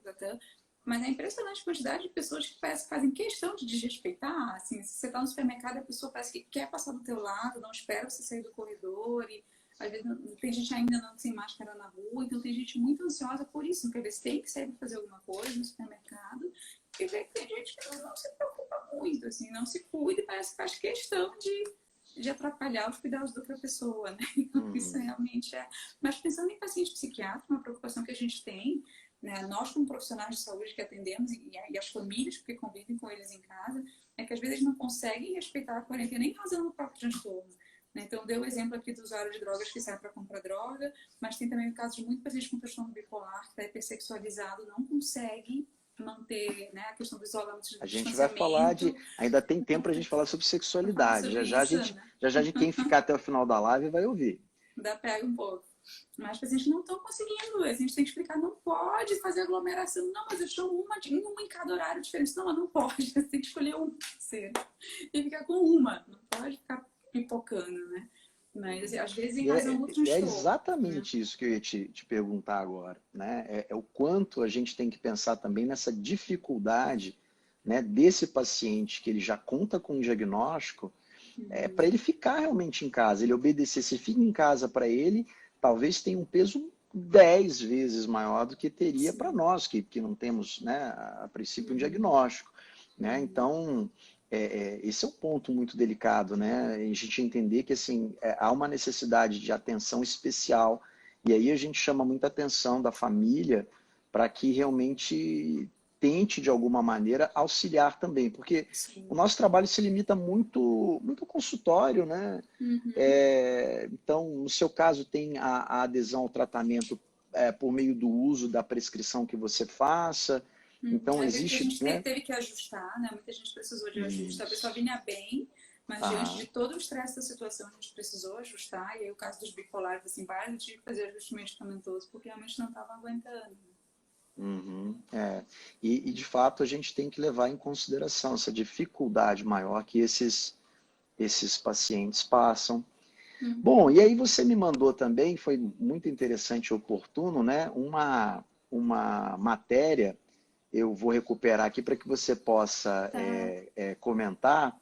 mas é impressionante a quantidade de pessoas que parece que fazem questão de desrespeitar. Assim, se você está no supermercado, a pessoa parece que quer passar do teu lado, não espera você sair do corredor. E às vezes tem gente ainda não sem máscara na rua, então tem gente muito ansiosa por isso. Porque às vezes tem que sair para fazer alguma coisa no supermercado. E vê que tem gente que não se preocupa muito, assim, não se cuida e parece que faz questão de atrapalhar os cuidados da outra pessoa, né? Então, isso realmente é... Mas pensando em paciente psiquiátrico, uma preocupação que a gente tem, né, nós como profissionais de saúde que atendemos e as famílias que convivem com eles em casa, é que às vezes não conseguem respeitar a quarentena nem razão do próprio transtorno. Né? Então, deu o exemplo aqui do usuário de drogas que sai para comprar droga, mas tem também o caso de muitos pacientes com transtorno bipolar, que está hipersexualizado, não consegue manter, né, a questão do isolamento, a gente vai falar de... Ainda tem tempo para a gente falar sobre sexualidade. Quem ficar até o final da live vai ouvir. Dá pega um pouco. Mas os pacientes não estão conseguindo. A gente tem que explicar, não pode fazer aglomeração. Não, mas eu estou uma em cada horário diferente. Não, mas não pode. Você tem que escolher uma parceira. E ficar com uma. Não pode ficar pipocando, né? Mas às vezes em razão do transtorno. É exatamente isso que eu ia te perguntar agora, né? É o quanto a gente tem que pensar também nessa dificuldade, né, desse paciente que ele já conta com um diagnóstico, para ele ficar realmente em casa, ele obedecer. Se fica em casa para ele, talvez tenha um peso 10 vezes maior do que teria para nós, que não temos, né, a princípio um diagnóstico, né? Então, esse é um ponto muito delicado, né? A gente entender que assim, há uma necessidade de atenção especial, e aí a gente chama muita atenção da família para que realmente tente, de alguma maneira, auxiliar também, porque o nosso trabalho se limita muito ao consultório, né? Então, no seu caso, tem a adesão ao tratamento por meio do uso da prescrição que você faça. Então, existe... A gente teve que ajustar, né? Muita gente precisou de ajuste. A pessoa vinha bem, mas diante de todo o estresse da situação, a gente precisou ajustar. E aí, o caso dos bipolares, assim, eu tive que fazer ajuste medicamentoso, porque realmente não estava aguentando. E, de fato, a gente tem que levar em consideração essa dificuldade maior que esses pacientes passam. Bom, e aí você me mandou também, foi muito interessante e oportuno, né, uma matéria, eu vou recuperar aqui para que você possa comentar,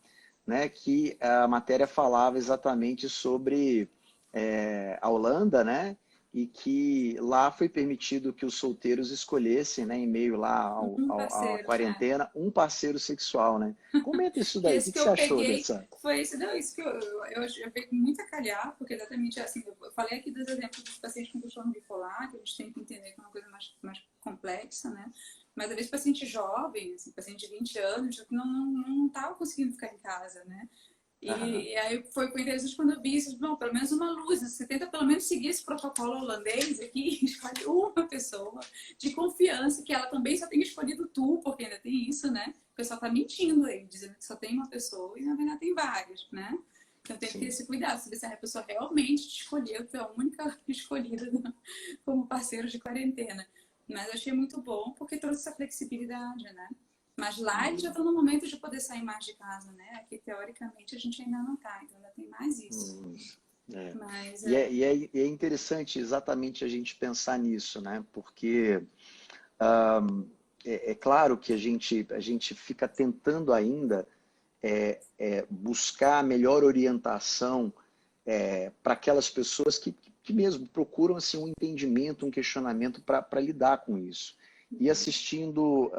né, que a matéria falava exatamente sobre a Holanda, né, e que lá foi permitido que os solteiros escolhessem, né, em meio lá à quarentena, um parceiro sexual, né? Comenta isso daí, o que você achou dessa? Foi isso, não, isso que eu fiquei com muita calhar, porque exatamente assim, eu falei aqui dos exemplos dos pacientes com transtorno bipolar, que a gente tem que entender que é uma coisa mais complexa, né? Mas às vezes paciente jovem, assim, paciente de 20 anos, não estava conseguindo ficar em casa, né? E aí foi interessante quando eu vi isso, bom, pelo menos uma luz, você tenta pelo menos seguir esse protocolo holandês aqui, escolhe uma pessoa de confiança, que ela também só tenha escolhido tu, porque ainda tem isso, né? O pessoal tá mentindo aí, dizendo que só tem uma pessoa e na verdade tem várias, né? Então tem que ter esse cuidado, saber se a pessoa realmente te escolheu, tu é a única escolhida como parceiro de quarentena. Mas eu achei muito bom porque trouxe essa flexibilidade, né? Mas lá eles já estão no momento de poder sair mais de casa, né? Aqui, teoricamente, a gente ainda não está, então ainda tem mais isso. Mas, é interessante exatamente a gente pensar nisso, né? Porque é claro que a gente fica tentando ainda buscar melhor orientação para aquelas pessoas que mesmo procuram assim, um entendimento, um questionamento para lidar com isso. E assistindo...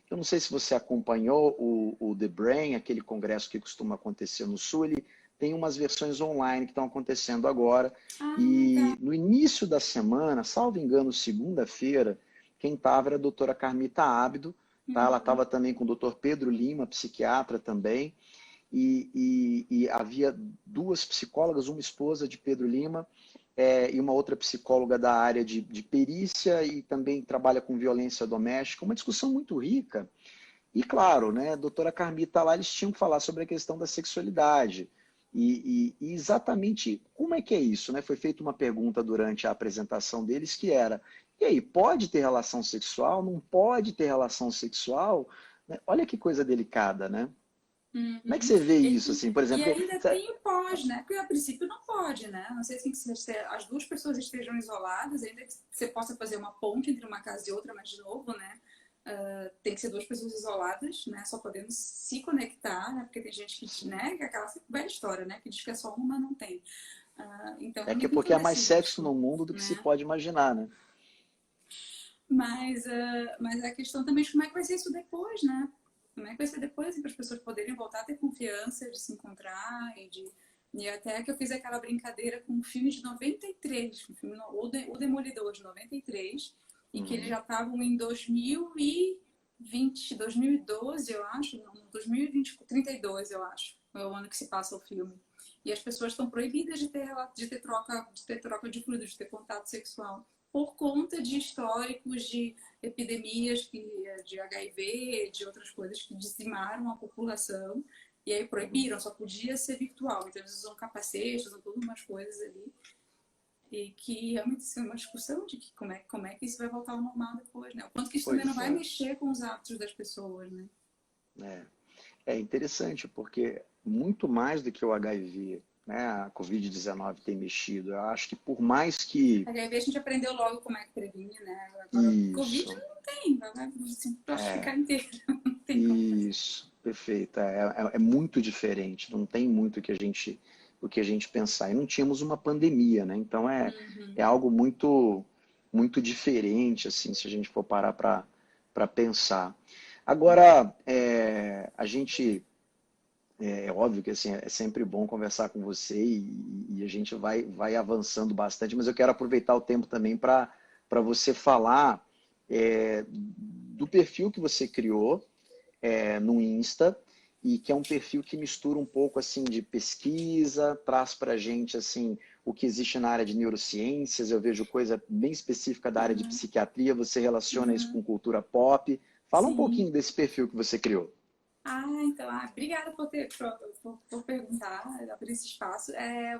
eu não sei se você acompanhou o The Brain, aquele congresso que costuma acontecer no Sul, ele tem umas versões online que estão acontecendo agora. No início da semana, salvo engano, segunda-feira, quem estava era a doutora Carmita Ábido, tá? Ela estava também com o doutor Pedro Lima, psiquiatra também, e havia duas psicólogas, uma esposa de Pedro Lima, e uma outra psicóloga da área de perícia e também trabalha com violência doméstica, uma discussão muito rica. E claro, né, a doutora Carmita lá, eles tinham que falar sobre a questão da sexualidade. E exatamente como é que é isso, né? Foi feita uma pergunta durante a apresentação deles que era, e aí, pode ter relação sexual? Não pode ter relação sexual? Né? Olha que coisa delicada, né? Como é que Uhum. você vê isso, assim, por E exemplo? ainda tem o pós, né? Porque a princípio não pode, né? Não sei se as duas pessoas estejam isoladas, ainda que você possa fazer uma ponte entre uma casa e outra, mas de novo, né? Tem que ser duas pessoas isoladas, né? Só podendo se conectar, né? Porque tem gente que, né? Que é aquela velha história, né? Que diz que é só uma, mas não tem. Então É realmente que não porque há correr mais esse sexo risco, no mundo do que se né? pode imaginar, né? Mas a questão também é como é que vai ser isso depois, né? Como é que vai ser depois, assim, para as pessoas poderem voltar a ter confiança de se encontrar e até que eu fiz aquela brincadeira com um filme de 93, um filme, o Demolidor de 93, e que eles Uhum. já estavam em 2020, 2012, eu acho, não, 2020, 32, eu acho, é o ano que se passa o filme. E as pessoas estão proibidas de ter troca de fluidos, de ter contato sexual, por conta de históricos de epidemias de HIV, de outras coisas que dizimaram a população. E aí Uhum. proibiram, só podia ser virtual. Então eles usam capacetes, usam todas umas coisas ali. E que realmente isso é uma discussão de que como é que isso vai voltar ao normal depois, né? O quanto que isso também não Pois vai é. mexer com os hábitos das pessoas, né? É. É interessante, porque muito mais do que o HIV, né, a Covid-19 tem mexido, eu acho que por mais que HIV a gente aprendeu logo como é que previne, né? Agora, Covid isso, não tem, vai se é, plastificar inteiro, não tem como fazer. isso, perfeito, é muito diferente, não tem muito o que a gente pensar. E não tínhamos uma pandemia, né? Então é Uhum. algo muito diferente, assim, se a gente for parar para pensar. Agora, a gente é óbvio que assim, é sempre bom conversar com você e a gente vai avançando bastante, mas eu quero aproveitar o tempo também para você falar do perfil que você criou no Insta e que é um perfil que mistura um pouco assim de pesquisa, traz para a gente assim o que existe na área de neurociências, eu vejo coisa bem específica da área de Uhum. psiquiatria, você relaciona isso com Uhum. cultura pop. Fala um Sim. pouquinho desse perfil que você criou. Então, obrigada por perguntar, por esse espaço.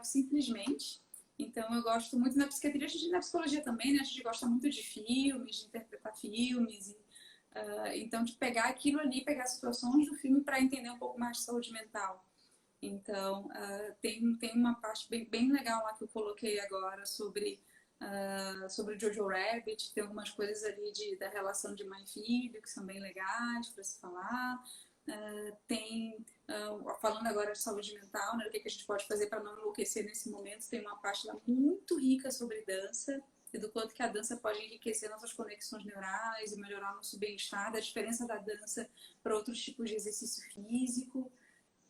Simplesmente, então eu gosto muito na psiquiatria, a gente na psicologia também, né? A gente gosta muito de filmes, de interpretar filmes, então de pegar aquilo ali, pegar situações do filme para entender um pouco mais de saúde mental. Então, tem uma parte bem legal lá que eu coloquei agora sobre Jojo Rabbit, tem algumas coisas ali da relação de mãe e filho que são bem legais para se falar. Falando agora de saúde mental, né, o que a gente pode fazer para não enlouquecer nesse momento, tem uma parte lá muito rica sobre dança e do quanto que a dança pode enriquecer nossas conexões neurais e melhorar nosso bem-estar, da diferença da dança para outros tipos de exercício físico.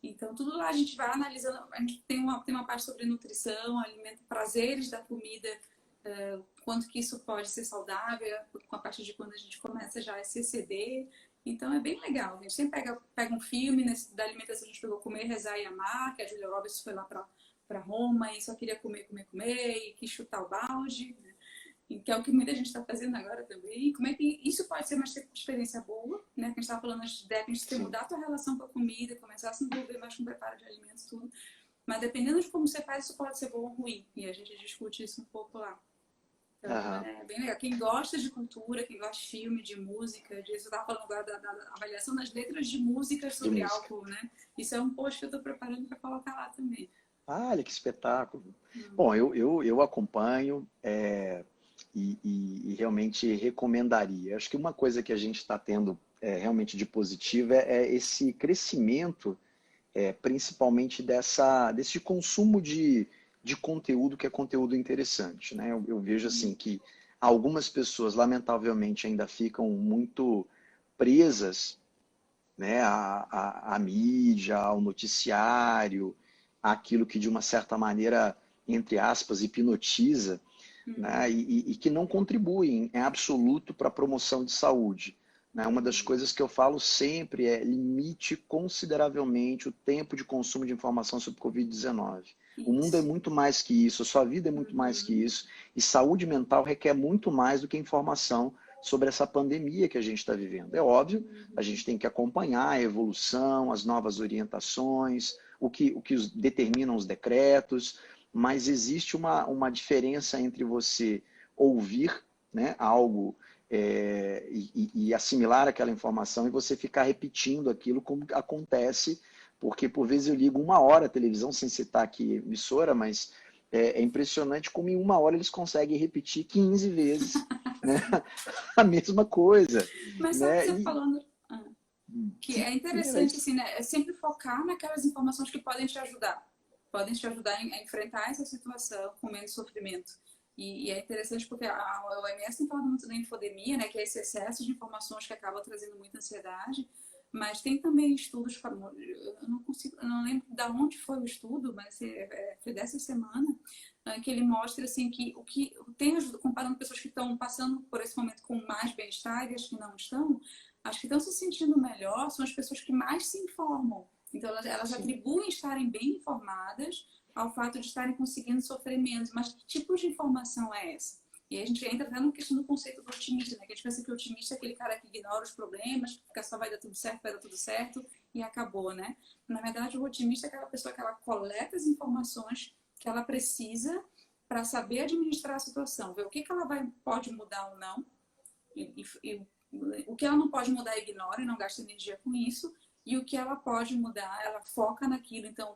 Então, tudo lá a gente vai analisando. A gente tem uma parte sobre nutrição, alimento, prazeres da comida, quanto que isso pode ser saudável, a partir de quando a gente começa já a se exceder. Então, é bem legal. A gente sempre pega um filme, da alimentação a gente pegou Comer, Rezar e Amar, que a Julia Roberts foi lá para Roma e só queria comer, comer, comer, e quis chutar o balde, né? Que é o que muita gente está fazendo agora também. Como é que isso pode ser uma experiência boa, né? Que a gente estava falando de repente você Sim. mudar a tua relação com a comida, começar a se envolver mais com o preparo de alimentos, tudo. Mas dependendo de como você faz, isso pode ser bom ou ruim. E a gente discute isso um pouco lá. Então Aham. é bem legal. Quem gosta de cultura, quem gosta de filme, de música, você estava falando agora da avaliação das letras de músicas De sobre música. álcool, né? Isso é um post que eu estou preparando para colocar lá também. Olha que espetáculo. Bom, eu acompanho e realmente recomendaria. Acho que uma coisa que a gente está tendo realmente de positivo é esse crescimento, principalmente desse consumo de conteúdo que é conteúdo interessante, né? Eu vejo assim que algumas pessoas, lamentavelmente, ainda ficam muito presas, né, à mídia, ao noticiário, àquilo que de uma certa maneira, entre aspas, hipnotiza, né, e que não contribuem em absoluto para a promoção de saúde. Né? Uma das coisas que eu falo sempre é limite consideravelmente o tempo de consumo de informação sobre Covid-19. O mundo é Isso. muito mais que isso, a sua vida é muito mais que isso, e saúde mental requer muito mais do que informação sobre essa pandemia que a gente está vivendo. É óbvio, a gente tem que acompanhar a evolução, as novas orientações, o que determinam os decretos, mas existe uma diferença entre você ouvir, né, algo e assimilar aquela informação e você ficar repetindo aquilo como acontece, porque por vezes eu ligo 1 hora a televisão, sem citar aqui emissora, mas é impressionante como em 1 hora eles conseguem repetir 15 vezes, né, a mesma coisa. Mas sabe Né? que você falando que é interessante, assim, né? É sempre focar naquelas informações que podem te ajudar. Podem te ajudar a enfrentar essa situação com menos sofrimento. E é interessante porque a OMS tem falado muito da infodemia, né? Que é esse excesso de informações que acaba trazendo muita ansiedade. Mas tem também estudos, eu não lembro de onde foi o estudo, mas foi dessa semana, que ele mostra assim, que o que tem ajuda, comparando pessoas que estão passando por esse momento com mais bem-estar e as que não estão, as que estão se sentindo melhor são as pessoas que mais se informam. Então elas atribuem estarem bem informadas ao fato de estarem conseguindo sofrer menos. Mas que tipo de informação é essa? E aí a gente entra até no questão do conceito do otimista, né? Que a gente pensa que o otimista é aquele cara que ignora os problemas, que só vai dar tudo certo e acabou, né? Na verdade, o otimista é aquela pessoa que ela coleta as informações que ela precisa para saber administrar a situação, ver o que ela pode mudar ou não, e o que ela não pode mudar, ignora e não gasta energia com isso, e o que ela pode mudar, ela foca naquilo. Então,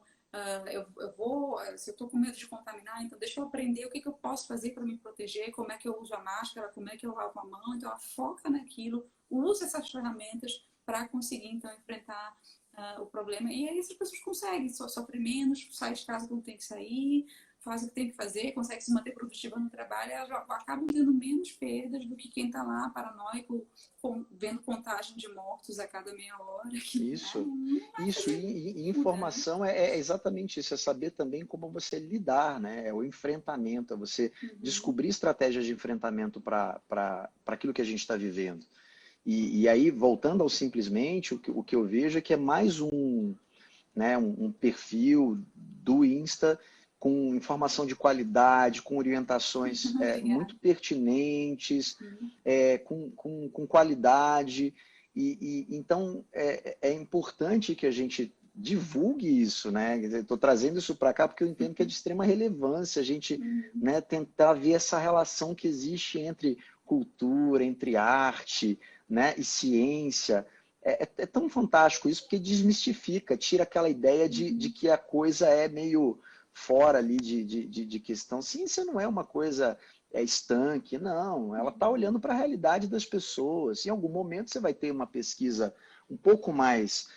se eu estou com medo de contaminar, então deixa eu aprender o que eu posso fazer para me proteger, como é que eu uso a máscara, como é que eu lavo a mão. Então ela foca naquilo, usa essas ferramentas para conseguir então enfrentar o problema. E aí essas pessoas conseguem, sofrem menos, sai de casa quando tem que sair, faz o que tem que fazer, consegue se manter produtiva no trabalho, elas acabam tendo menos perdas do que quem está lá paranoico, vendo contagem de mortos a cada meia hora. Isso, e informação é exatamente isso, é saber também como você lidar, né? É o enfrentamento, é você descobrir estratégias de enfrentamento para aquilo que a gente está vivendo. E aí, voltando ao simplesmente, o que eu vejo é que é mais né, um perfil do Insta com informação de qualidade, com orientações muito pertinentes, com qualidade. Então, é importante que a gente divulgue isso, né? Estou trazendo isso para cá porque eu entendo que é de extrema relevância a gente né, tentar ver essa relação que existe entre cultura, entre arte, né, e ciência. É tão fantástico isso porque desmistifica, tira aquela ideia de que a coisa é meio fora ali de questão. Ciência não é uma coisa estanque, não. Ela está olhando para a realidade das pessoas. Em algum momento você vai ter uma pesquisa um pouco mais,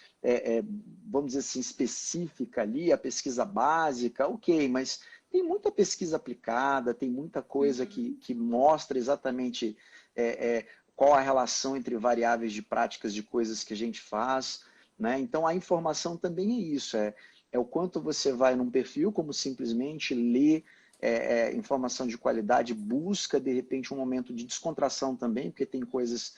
vamos dizer assim, específica ali, a pesquisa básica, ok, mas tem muita pesquisa aplicada, tem muita coisa que mostra exatamente qual a relação entre variáveis de práticas de coisas que a gente faz, né? Então a informação também é isso, é o quanto você vai num perfil, como simplesmente ler informação de qualidade, busca de repente um momento de descontração também, porque tem coisas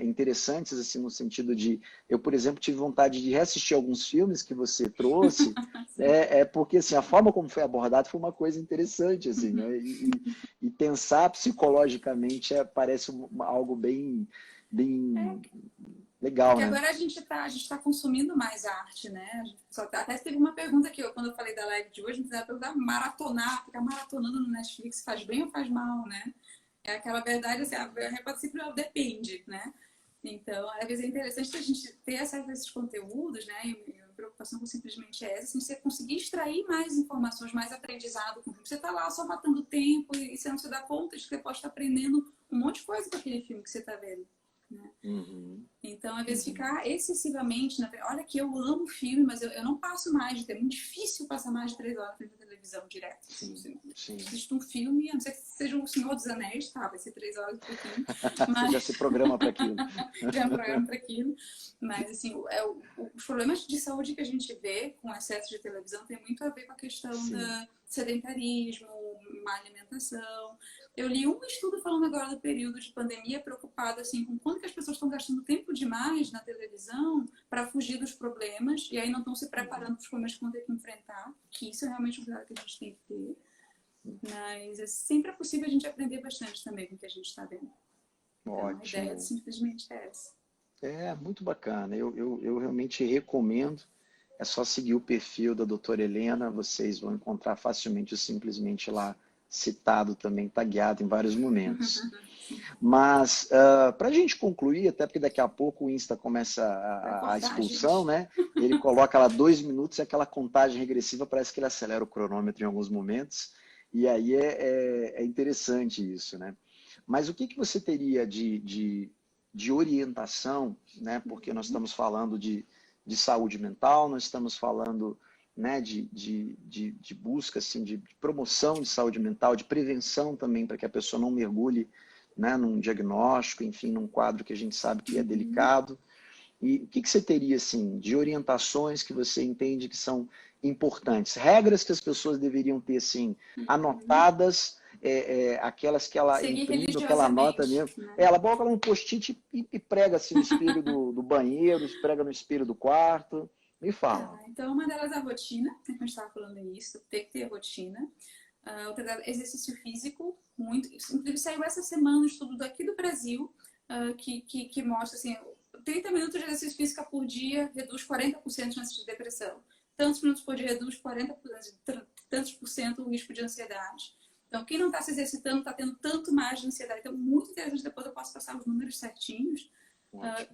interessantes, assim, no sentido de... Eu, por exemplo, tive vontade de reassistir alguns filmes que você trouxe, porque assim, a forma como foi abordado foi uma coisa interessante, assim, né? E pensar psicologicamente parece algo bem legal, porque né? agora a gente tá consumindo mais arte, né? Até teve uma pergunta que quando eu falei da live de hoje, me fizeram perguntar, ficar maratonando no Netflix faz bem ou faz mal, né? É aquela verdade, assim, a resposta sempre depende, né? Então, às vezes é interessante a gente ter acesso a esses conteúdos, né? E a preocupação simplesmente é essa, assim, você conseguir extrair mais informações, mais aprendizado. Você tá lá só matando tempo e você não se dá conta de que você pode estar aprendendo um monte de coisa com aquele filme que você tá vendo, né? Então, às vezes, ficar excessivamente olha que eu amo filme, mas eu não passo mais é muito difícil passar mais de 3 horas frente à televisão direto. Sim. Assiste um filme, a não ser que seja o Senhor dos Anéis, tá? Vai ser 3 horas por pouquinho. Mas... Você já se programa para aquilo. Já me programa para aquilo. Mas, assim, os problemas de saúde que a gente vê com excesso de televisão tem muito a ver com a questão do sedentarismo, má alimentação. Eu li um estudo falando agora do período de pandemia, preocupado assim, com quanto que as pessoas estão gastando tempo demais na televisão para fugir dos problemas e aí não estão se preparando para os problemas que vão ter que enfrentar, que isso é realmente um cuidado que a gente tem que ter. Mas sempre é possível a gente aprender bastante também com o que a gente está vendo. Então, a ideia Ótimo. simplesmente é essa. É, muito bacana. Eu realmente recomendo. É só seguir o perfil da doutora Helena, vocês vão encontrar facilmente o Simplesmente lá citado também, tagueado em vários momentos. Sim. Mas, para a gente concluir, até porque daqui a pouco o Insta começa Vai a cortar, expulsão, gente. né? Ele coloca lá 2 minutos e aquela contagem regressiva parece que ele acelera o cronômetro em alguns momentos. E aí é interessante isso, né? Mas o que que você teria de orientação, né? Porque nós estamos falando de saúde mental, nós estamos falando, né, de busca, assim, de promoção de saúde mental, de prevenção também, para que a pessoa não mergulhe, né, num diagnóstico, enfim, num quadro que a gente sabe que é delicado. E o que que você teria, assim, de orientações que você entende que são importantes? Regras que as pessoas deveriam ter, assim, anotadas, aquelas que ela Seguir imprime, ou que ela anota religiosamente, mesmo. né? Ela bota lá um post-it e prega, assim, no espelho do banheiro, prega no espelho do quarto. Me fala. Tá, então uma delas é a rotina, né, que a gente estava falando nisso, tem que ter rotina. Outra delas, exercício físico, muito. Inclusive saiu essa semana um estudo daqui do Brasil, que mostra assim, 30 minutos de exercício físico por dia reduz 40% de chance de depressão. Tantos minutos por dia reduz 40%, tantos por cento o risco de ansiedade. Então, quem não está se exercitando está tendo tanto mais de ansiedade. Então, muito interessante, depois eu posso passar os números certinhos,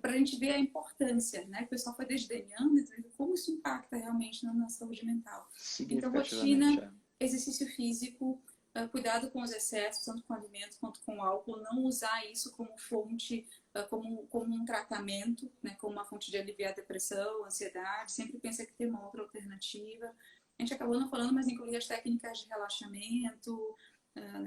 para a gente ver a importância, né? O pessoal foi desdenhando, dizendo como isso impacta realmente na saúde mental. Então, Significativamente, rotina, é. exercício físico, cuidado com os excessos, tanto com alimento quanto com álcool, não usar isso como fonte, como um tratamento, né? Como uma fonte de aliviar a depressão, ansiedade, sempre pensa que tem uma outra alternativa. A gente acabou não falando, mas incluir as técnicas de relaxamento,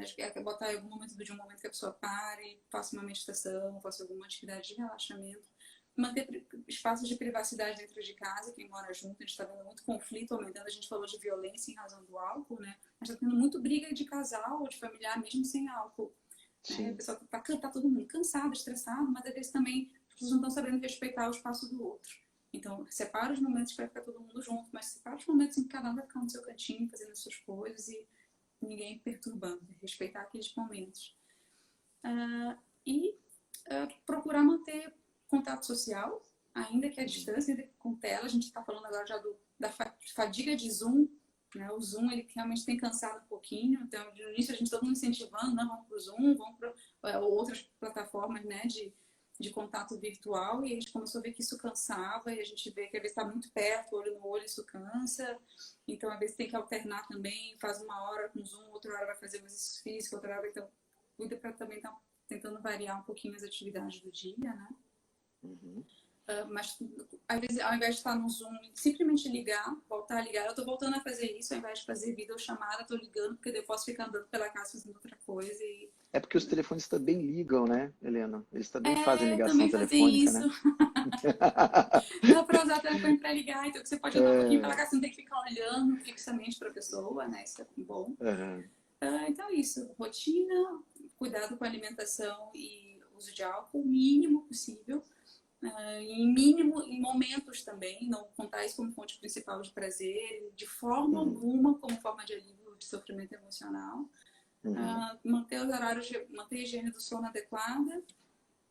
acho que é botar em algum momento de um momento que a pessoa pare, faça uma meditação, faça alguma atividade de relaxamento. Manter espaços de privacidade dentro de casa, quem mora junto, a gente está vendo muito conflito aumentando, a gente falou de violência em razão do álcool, né? A gente está tendo muito briga de casal ou de familiar, mesmo sem álcool. Né? O pessoal tá todo mundo cansado, estressado, mas às vezes também as pessoas não estão sabendo respeitar o espaço do outro. Então, separa os momentos que vai ficar todo mundo junto, mas separa os momentos em que cada um vai ficar no seu cantinho, fazendo as suas coisas e ninguém perturbando, respeitar aqueles momentos. Procurar manter contato social, ainda que à distância, ainda que com tela. A gente está falando agora já da fadiga de Zoom, né? O Zoom ele realmente tem cansado um pouquinho, então no início a gente todo mundo incentivando, não, vamos para o Zoom, vamos para outras plataformas, né, de contato virtual, e a gente começou a ver que isso cansava, e a gente vê que às vezes está muito perto, olho no olho, isso cansa. Então, às vezes tem que alternar também, faz uma hora com Zoom, outra hora vai fazer o exercício físico, outra hora vai então, cuida para também estar tentando variar um pouquinho as atividades do dia, né? Mas às vezes, ao invés de estar no Zoom, simplesmente ligar, voltar a ligar. Eu tô voltando a fazer isso, ao invés de fazer videochamada, tô ligando, porque eu posso ficar andando pela casa fazendo outra coisa. É porque os telefones também ligam, né, Helena? Eles também fazem ligação Também fazer telefônica, isso. né? Dá para usar o telefone para ligar, então você pode andar um pouquinho pela casa, você não tem que ficar olhando fixamente para a pessoa, né? Isso é bom. Então é isso, rotina, cuidado com a alimentação e uso de álcool, o mínimo possível. Em momentos também, não contar isso como fonte principal de prazer, de forma alguma como forma de alívio de sofrimento emocional. Manter os horários, manter a higiene do sono adequada.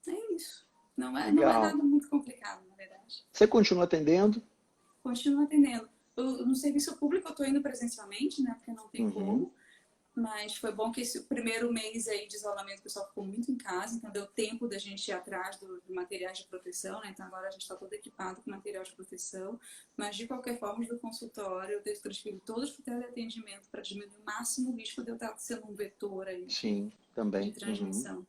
É isso. Não é nada muito complicado, na verdade. Você continua atendendo? Continuo atendendo. No serviço público eu estou indo presencialmente, né? Porque não tem como. Mas foi bom que esse primeiro mês aí de isolamento o pessoal ficou muito em casa, então deu tempo da gente ir atrás de materiais de proteção, né? Então agora a gente está todo equipado com material de proteção, mas de qualquer forma do consultório eu tenho transferido todos os critérios de atendimento para diminuir o máximo o risco de eu estar sendo um vetor aí. Sim, também. De transmissão.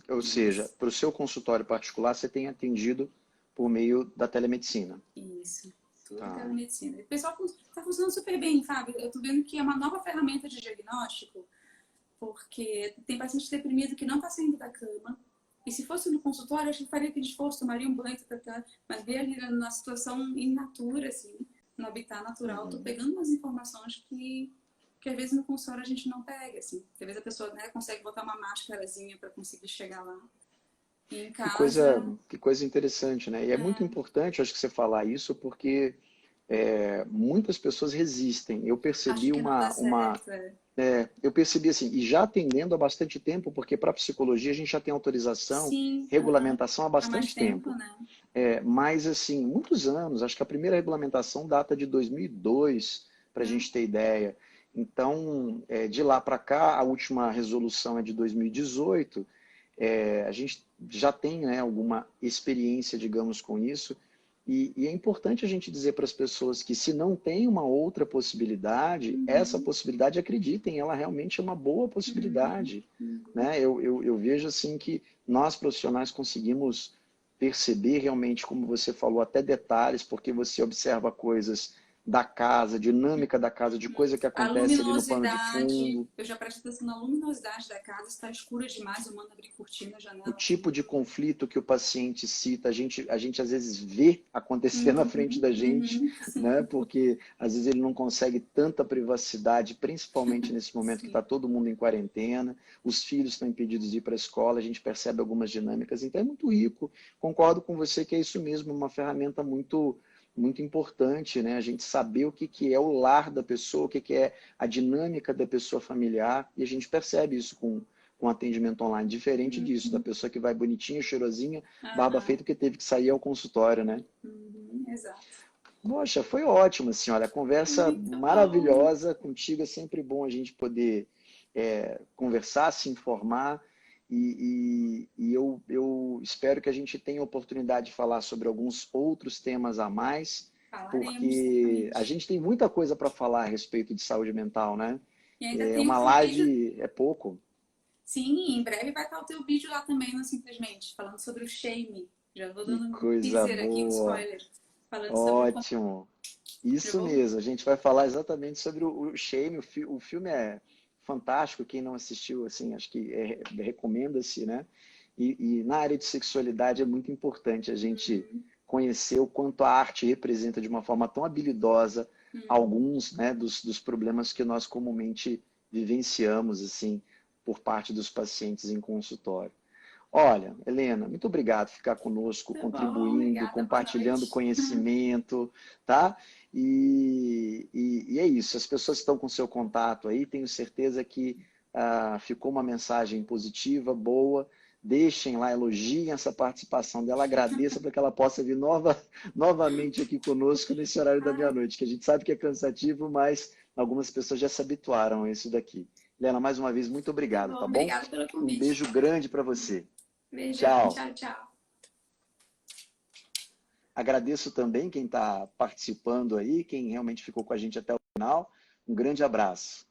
Ou seja, para o seu consultório particular você tem atendido por meio da telemedicina. Isso. Tudo telemedicina. O pessoal está funcionando super bem, sabe? Eu estou vendo que é uma nova ferramenta de diagnóstico, porque tem paciente deprimido que não está saindo da cama. E se fosse no consultório, acho que faria aquele esforço, tomaria um banho, mas ver ali na situação in natura, assim, no habitat natural, estou pegando umas informações que às vezes no consultório a gente não pega, assim. Porque às vezes a pessoa, né, consegue botar uma máscarazinha para conseguir chegar lá. E em casa... Que coisa interessante, né? E é muito importante, acho que você falar isso, porque muitas pessoas resistem. Eu percebi Acho que não dá certo. eu percebi assim, e já atendendo há bastante tempo, porque para psicologia a gente já tem autorização, Sim, regulamentação há há mais bastante tempo, tempo. né? Mas, assim, muitos anos, acho que a primeira regulamentação data de 2002, para a gente ter ideia. Então, de lá para cá, a última resolução é de 2018, a gente já tem, né, alguma experiência, digamos, com isso, e é importante a gente dizer para as pessoas que se não tem uma outra possibilidade, essa possibilidade, acreditem, ela realmente é uma boa possibilidade. Né? Eu vejo assim que nós profissionais conseguimos perceber realmente, como você falou, até detalhes, porque você observa coisas da casa, dinâmica da casa, de coisa que A acontece ali no pano de luminosidade, fundo, eu já presto atenção na luminosidade da casa, está escura demais, eu mando abrir cortina, o janela. tipo de conflito que o paciente cita, a gente às vezes vê acontecer na frente da gente, né? Porque às vezes ele não consegue tanta privacidade, principalmente nesse momento que está todo mundo em quarentena, os filhos estão impedidos de ir para a escola, a gente percebe algumas dinâmicas, então é muito rico. Concordo com você que é isso mesmo, uma ferramenta muito importante, né? A gente saber o que é o lar da pessoa, o que é a dinâmica da pessoa familiar, e a gente percebe isso com atendimento online, diferente disso, da pessoa que vai bonitinha, cheirosinha, barba feita, porque teve que sair ao consultório, né? Exato. Poxa, foi ótimo, assim, olha, conversa Muito maravilhosa contigo, é sempre bom a gente poder conversar, se informar, e eu espero que a gente tenha a oportunidade de falar sobre alguns outros temas a mais, Falaremos, porque certamente. a gente tem muita coisa para falar a respeito de saúde mental, né? E ainda tem o Uma teu vídeo. live é pouco. Sim, em breve vai estar o teu vídeo lá também, não simplesmente, falando sobre o shame. Já vou Que dando um coisa teaser aqui, um boa. spoiler. Falando sobre o... Ótimo. Isso mesmo. A gente vai falar exatamente sobre o Shame. O filme é fantástico. Quem não assistiu, assim, acho que recomenda-se, né? E na área de sexualidade é muito importante a gente conhecer o quanto a arte representa de uma forma tão habilidosa alguns, né, dos problemas que nós comumente vivenciamos, assim, por parte dos pacientes em consultório. Olha, Helena, muito obrigado por ficar conosco, Tá bom, contribuindo, obrigada, boa compartilhando noite. conhecimento, tá? E é isso, as pessoas que estão com seu contato aí, tenho certeza que ficou uma mensagem positiva, boa. Deixem lá, elogiem essa participação dela, agradeça para que ela possa vir novamente aqui conosco nesse horário da meia-noite, que a gente sabe que é cansativo, mas algumas pessoas já se habituaram a isso daqui. Helena, mais uma vez, muito obrigado, tá bom? Obrigada pelo Um convite. beijo grande para você. Beijão, Tchau. tchau. Agradeço também quem está participando aí, quem realmente ficou com a gente até o final. Um grande abraço.